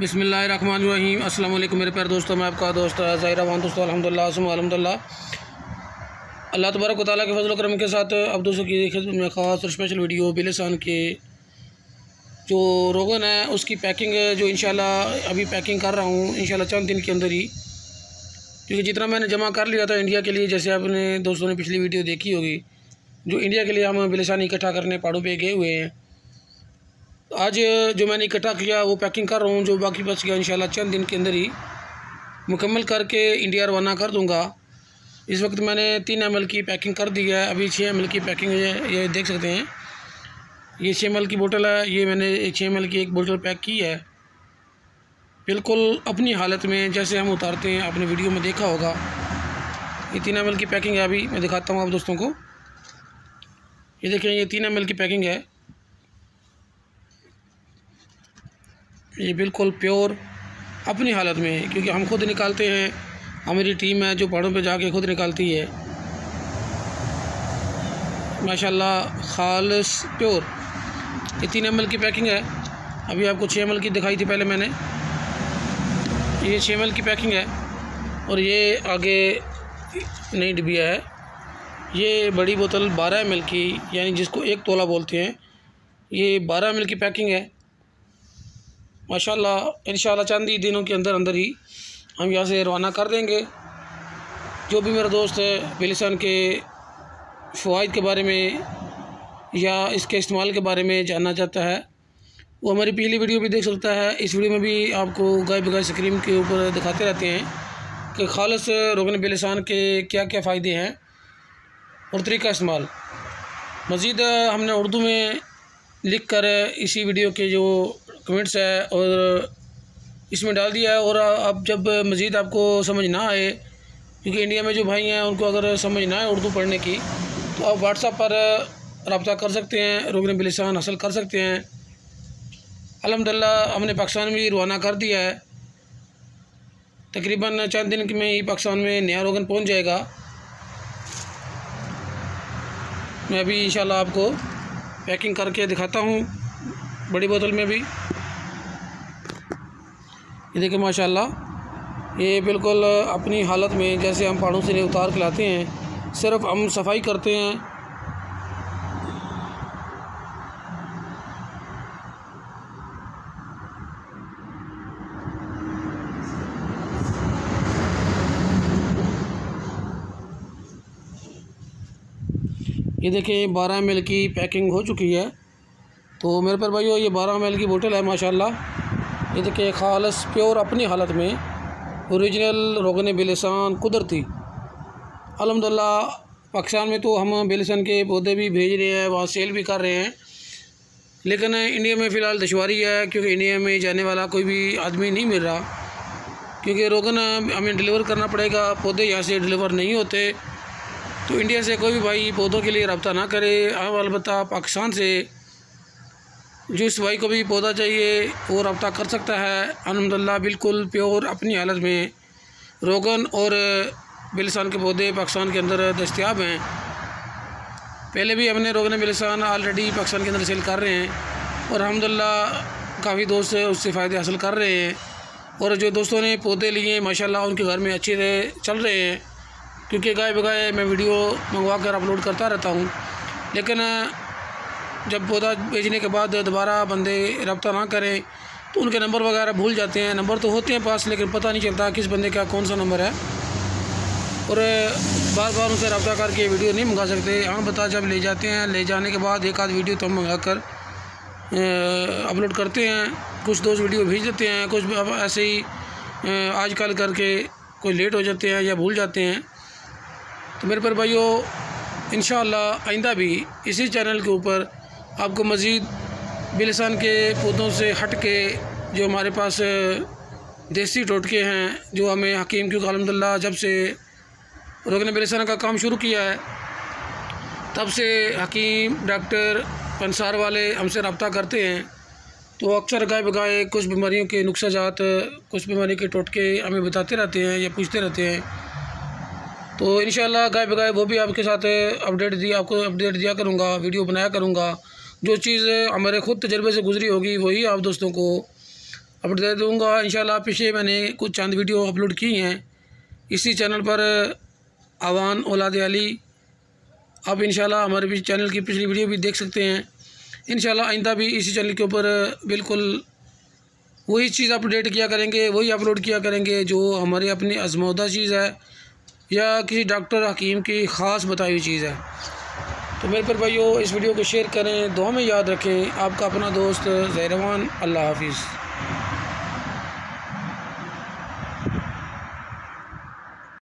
बिस्मिल्लाहिर्रहमानिर्रहीम। अस्सलाम वालेकुम मेरे प्यारे दोस्तों, मैं आपका दोस्त ज़ाहिर अमान। दोस्तों अल्हम्दुलिल्लाह अल्लाह तबारक व तआला के फजल करम के साथ अब दोस्तों की खिदमत में ख़ास और स्पेशल वीडियो बिलिसान के जो रोगन है उसकी पैकिंग जो इंशाल्लाह अभी पैकिंग कर रहा हूँ इंशाल्लाह चंद दिन के अंदर ही, क्योंकि जितना मैंने जमा कर लिया था इंडिया के लिए, जैसे आपने दोस्तों ने पिछली वीडियो देखी होगी, जो इंडिया के लिए हम बिलिसान इकट्ठा करने पहाड़ों पे गए हुए हैं। आज जो मैंने इकट्ठा किया वो पैकिंग कर रहा हूँ, जो बाकी बच गया इंशाल्लाह चंद दिन के अंदर ही मुकम्मल करके इंडिया रवाना कर दूँगा। इस वक्त मैंने 3 ml की पैकिंग कर दी है, अभी 6 ml की पैकिंग है। ये देख सकते हैं, ये 6 ml की बोतल है। ये मैंने 6 ml की एक बोतल पैक की है, बिल्कुल अपनी हालत में जैसे हम उतारते हैं, आपने वीडियो में देखा होगा। ये 3 ml की पैकिंग है, अभी मैं दिखाता हूँ आप दोस्तों को। ये देखें, ये 3 ml की पैकिंग है। ये बिल्कुल प्योर अपनी हालत में है, क्योंकि हम खुद निकालते हैं, हमारी टीम है जो पहाड़ों पे जाके खुद निकालती है। माशाल्लाह खालिस प्योर। ये 3 ml की पैकिंग है। अभी आपको 6 ml की दिखाई थी पहले मैंने। ये 6 ml की पैकिंग है और ये आगे नई डिबिया है। ये बड़ी बोतल 12 ml की, यानी जिसको 1 तोला बोलते हैं, ये 12 ml की पैकिंग है। माशाल्लाह इंशाल्लाह चंद ही दिनों के अंदर अंदर ही हम यहाँ से रवाना कर देंगे। जो भी मेरा दोस्त है बिलिसान के फ़वाइद के बारे में या इसके इस्तेमाल के बारे में जानना चाहता है, वो हमारी पिछली वीडियो भी देख सकता है। इस वीडियो में भी आपको गाय बगाय स्क्रीन के ऊपर दिखाते रहते हैं कि खालिस रोगन बिलिसान के क्या क्या फ़ायदे हैं और तरीका इस्तेमाल। मज़ीद हमने उर्दू में लिख कर इसी वीडियो के जो कमेंट्स है और इसमें डाल दिया है। और अब जब मज़ीद आपको समझ ना आए, क्योंकि इंडिया में जो भाई हैं उनको अगर समझ ना आए उर्दू पढ़ने की, तो आप व्हाट्सएप पर रब्ता कर सकते हैं, रोगन बिलिसान हासिल कर सकते हैं। अल्हम्दुलिल्लाह हमने पाकिस्तान में रवाना कर दिया है। तकरीबन चंद दिन में ही पाकिस्तान में नया रोगन पहुंच जाएगा। मैं अभी इंशाल्लाह आपको पैकिंग करके दिखाता हूँ बड़ी बोतल में भी। ये देखिए माशाल्लाह, ये बिल्कुल अपनी हालत में जैसे हम पहाड़ों से उतार के लाते हैं, सिर्फ हम सफाई करते हैं। ये देखिए 12 ml की पैकिंग हो चुकी है। तो मेरे पर भाइयों, ये 12 ml की बोतल है माशाल्लाह। ये देखिए खालिस प्योर अपनी हालत में ओरिजिनल रोगन बिलिसान कुदरती। अल्हम्दुलिल्लाह पाकिस्तान में तो हम बिलिसान के पौधे भी भेज रहे हैं, वहाँ सेल भी कर रहे हैं, लेकिन इंडिया में फ़िलहाल दुश्वारी है, क्योंकि इंडिया में जाने वाला कोई भी आदमी नहीं मिल रहा, क्योंकि रोगन हमें डिलीवर करना पड़ेगा। पौधे यहाँ से डिलीवर नहीं होते, तो इंडिया से कोई भी भाई पौधों के लिए रब्ता ना करे। हम अलबत्ता पाकिस्तान से जिस भाई को भी पौधा चाहिए वो रब्ता कर सकता है। अल्हम्दुलिल्लाह बिल्कुल प्योर अपनी हालत में रोगन और बिलिसान के पौधे पाकिस्तान के अंदर दस्तयाब हैं। पहले भी हमने रोगन बिलिसान ऑलरेडी पाकिस्तान के अंदर सेल कर रहे हैं और अल्हम्दुलिल्लाह काफ़ी दोस्त उससे फ़ायदे हासिल कर रहे हैं। और जो दोस्तों ने पौधे लिए माशाल्लाह उनके घर में अच्छे से चल रहे हैं, क्योंकि गाय बगाए मैं वीडियो मंगवा कर अपलोड करता रहता हूँ, लेकिन जब पौधा बेचने के बाद दोबारा बंदे रब्ता ना करें तो उनके नंबर वगैरह भूल जाते हैं। नंबर तो होते हैं पास, लेकिन पता नहीं चलता किस बंदे का कौन सा नंबर है, और बार बार उनसे रब्ता करके वीडियो नहीं मंगा सकते। हाँ बता, जब ले जाते हैं, ले जाने के बाद एक आध वीडियो तो हम मंगा कर अपलोड करते हैं। कुछ दोस्त वीडियो भेज देते हैं, कुछ ऐसे ही आजकल करके कोई लेट हो जाते हैं या भूल जाते हैं। तो मेरे पर भाइयों, इंशाअल्लाह आइंदा भी इसी चैनल के ऊपर आपको मज़ीद बिलिसान के पौधों से हट के जो हमारे पास देसी टोटके हैं, जो हमें हकीम, क्योंकि अल्हम्दुलिल्लाह जब से रोगन बिलिसान का काम शुरू किया है तब से हकीम, डॉक्टर, पंसार वाले हमसे रब्ता करते हैं। तो अक्सर गाय बगाए कुछ बीमारियों के नुक्साजात, कुछ बीमारी के टोटके हमें बताते रहते हैं या पूछते रहते हैं। तो इंशाअल्लाह गाय बगाए वो भी आपके साथ आपको अपडेट दिया करूँगा, वीडियो बनाया करूँगा। जो चीज़ हमारे ख़ुद तजर्बे से गुजरी होगी वही आप दोस्तों को अपडेट दूँगा इंशाल्लाह। पीछे मैंने कुछ चंद वीडियो अपलोड की हैं इसी चैनल पर, आवान औलाद अली। आप इंशाल्लाह हमारे भी चैनल की पिछली वीडियो भी देख सकते हैं। इंशाल्लाह आइंदा भी इसी चैनल के ऊपर बिल्कुल वही चीज़ अपडेट किया करेंगे, वही अपलोड किया करेंगे जो हमारे अपनी आजमौदा चीज़ है या किसी डॉक्टर हकीम की ख़ास बताई हुई चीज़ है। तो मेरे पर भाइयों इस वीडियो को शेयर करें, दुआ में याद रखें। आपका अपना दोस्त ज़हरवान। अल्लाह हाफिज़।